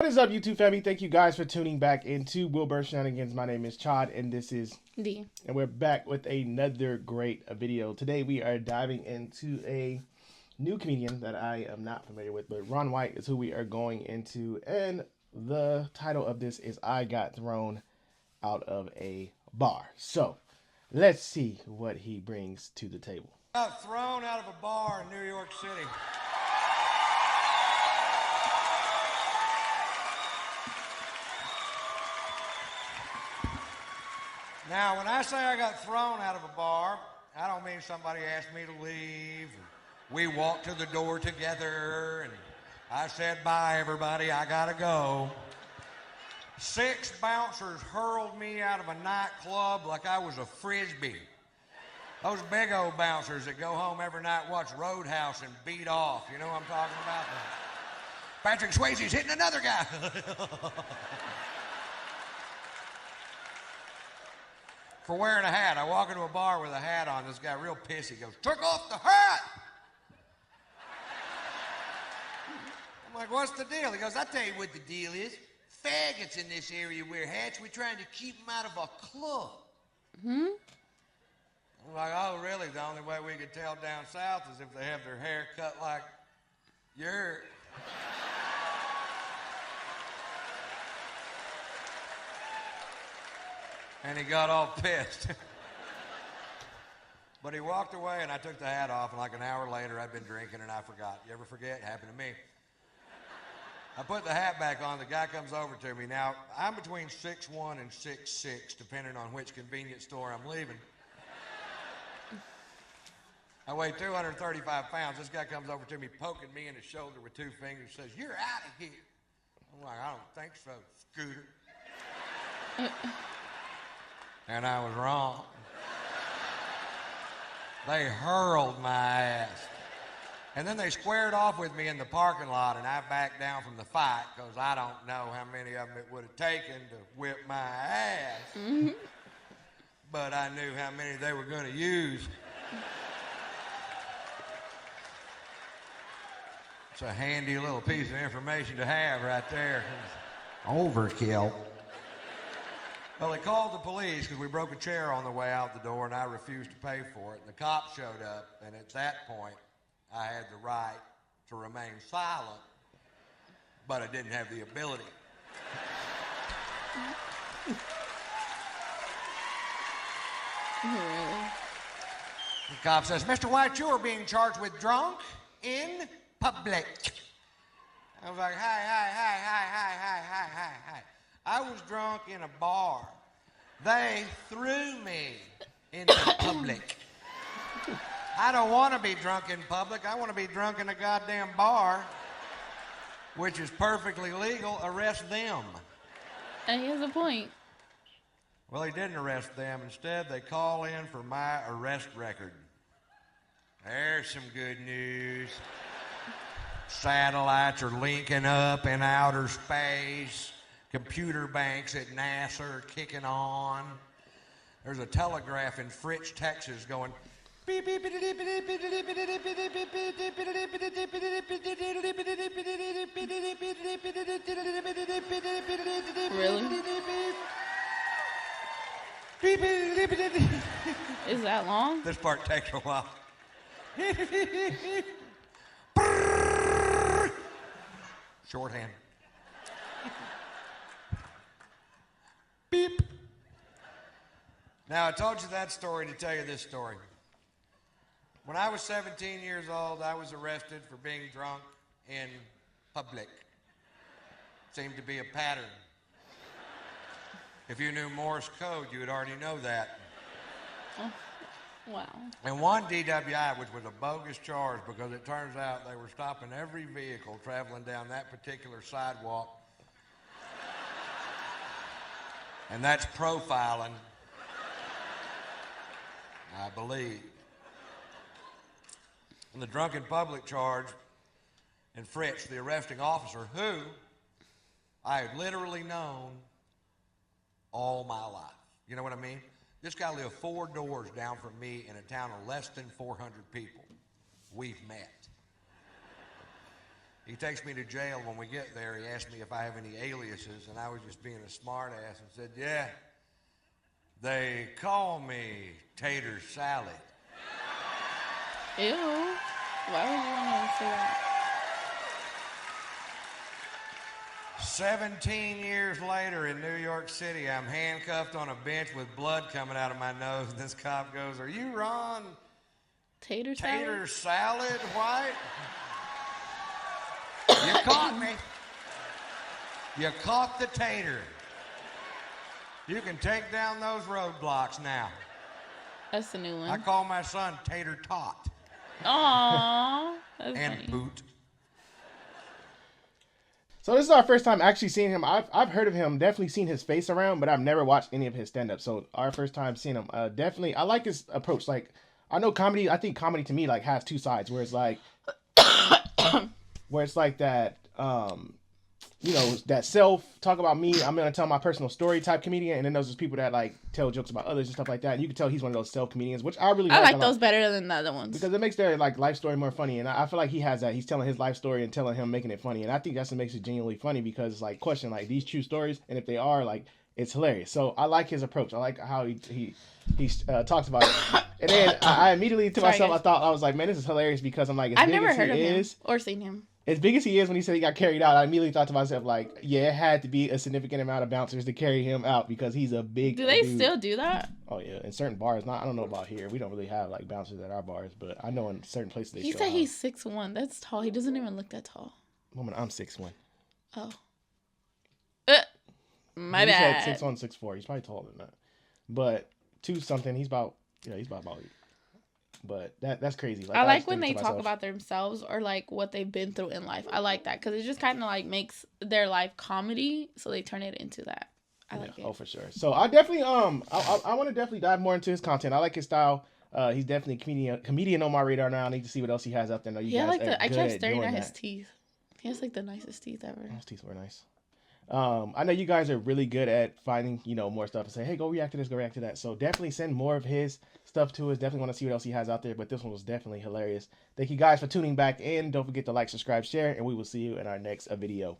What is up, YouTube family? Thank you guys for tuning back into Wilbur Shenanigans. My name is Chad, and this is D. and we're back with another great video. Today we are diving into a new comedian that I am not familiar with, but Ron White is who we are going into, and the title of this is "I Got Thrown Out of a Bar." So let's see what he brings to the table. Got thrown out of a bar in New York City. Now, when I say I got thrown out of a bar, I don't mean somebody asked me to leave. We walked to the door together, and I said, "Bye, everybody, I gotta go." 6 bouncers hurled me out of a nightclub like I was a frisbee. Those big old bouncers that go home every night, watch Roadhouse, and beat off. You know what I'm talking about? Patrick Swayze's hitting another guy. For wearing a hat. I walk into a bar with a hat on. This guy real pissy goes, "Took off the hat!" I'm like, "What's the deal?" He goes, "I'll tell you what the deal is. Faggots in this area wear hats. We're trying to keep them out of our club." I'm like, "Oh, really? The only way we could tell down south is if they have their hair cut like yours." And he got all pissed. But he walked away, and I took the hat off, and like an hour later, I'd been drinking, and I forgot. You ever forget? It happened to me. I put the hat back on. The guy comes over to me. Now, I'm between 6'1" and 6'6", depending on which convenience store I'm leaving. I weigh 235 pounds. This guy comes over to me, poking me in the shoulder with 2 fingers, says, "You're out of here." I'm like, "I don't think so, Scooter." And I was wrong. They hurled my ass. And then they squared off with me in the parking lot, and I backed down from the fight because I don't know how many of them it would have taken to whip my ass. But I knew how many they were going to use. It's a handy little piece of information to have right there. Overkill. Well, they called the police because we broke a chair on the way out the door, and I refused to pay for it. And the cops showed up, and at that point, I had the right to remain silent, but I didn't have the ability. Really? The cop says, "Mr. White, you are being charged with drunk in public." I was like, hi. I was drunk in a bar. They threw me into public. I don't want to be drunk in public. I want to be drunk in a goddamn bar, which is perfectly legal. Arrest them. And he has a point. Well, he didn't arrest them. Instead, they call in for my arrest record. There's some good news. Satellites are linking up in outer space. Computer banks at NASA are kicking on. There's a telegraph in Fritch, Texas going beep, beep, beep, beep, beep, beep, beep, Really? Is that long? This part takes a while. Shorthand. Beep. Now, I told you that story to tell you this story. When I was 17 years old, I was arrested for being drunk in public. Seemed to be a pattern. If you knew Morse code, you would already know that. Oh, wow. And one DWI, which was a bogus charge because it turns out they were stopping every vehicle traveling down that particular sidewalk. And that's profiling, I believe. And the drunken public charge in Fritz, the arresting officer, who I had literally known all my life. You know what I mean? This guy lived 4 doors down from me in a town of less than 400 people. We've met. He takes me to jail. When we get there, he asks me if I have any aliases, and I was just being a smart ass and said, yeah, they call me Tater Salad. Ew. Why would you want to say that? 17 years later in New York City, I'm handcuffed on a bench with blood coming out of my nose. This cop goes, "Are you Ron Tater salad? Tater Salad White? You caught me. You caught the tater. You can take down those roadblocks now." That's a new one. I call my son Tater Tot Aww. That's and funny. Boot. So this is our first time actually seeing him. I've heard of him, definitely seen his face around, but I've never watched any of his stand-up. So our first time seeing him, definitely, I like his approach. Like, I know comedy, I think comedy to me, like, has two sides, where it's like, that, you know, that self, talk about me, I'm going to tell my personal story type comedian, and then there's just people that, like, tell jokes about others and stuff like that, and you can tell he's one of those self-comedians, which I really I like a lot. those better than the other ones. Because it makes their, like, life story more funny, and I feel like he has that. He's telling his life story and telling him, making it funny, and I think that's what makes it genuinely funny, because it's like, question, like, these true stories, and if they are, like, it's hilarious. So I like his approach. I like how he talks about it. And then I immediately to myself, I was like, man, this is hilarious, because I'm like, I've never heard of him or seen him. As big as he is when he said he got carried out, I immediately thought to myself, like, yeah, it had to be a significant amount of bouncers to carry him out, because he's a big Do they dude. still do that? Oh, yeah. In certain bars. I don't know about here. We don't really have, like, bouncers at our bars, but I know in certain places they He still said have. he's 6'1". That's tall. He doesn't even look that tall. Woman, I'm 6'1". Oh. My He bad. said 6'1", 6'4". He's probably taller than that. But 2 something, he's about 8. But that's crazy. I like was when they thinking to talk myself, about themselves or like what they've been through in life. I like that because it just kind of like makes their life comedy, so they turn it into that. I like it. Oh, for sure. So I definitely I want to definitely dive more into his content. I like his style. He's definitely a comedian on my radar now. I need to see what else he has up there. I know you guys like are I good kept at staring doing at his that. teeth. He has like the nicest teeth ever. His teeth were nice. I know you guys are really good at finding, more stuff and say, hey, go react to this, go react to that. So definitely send more of his stuff to us. Definitely want to see what else he has out there. But this one was definitely hilarious. Thank you guys for tuning back in. Don't forget to like, subscribe, share, and we will see you in our next video.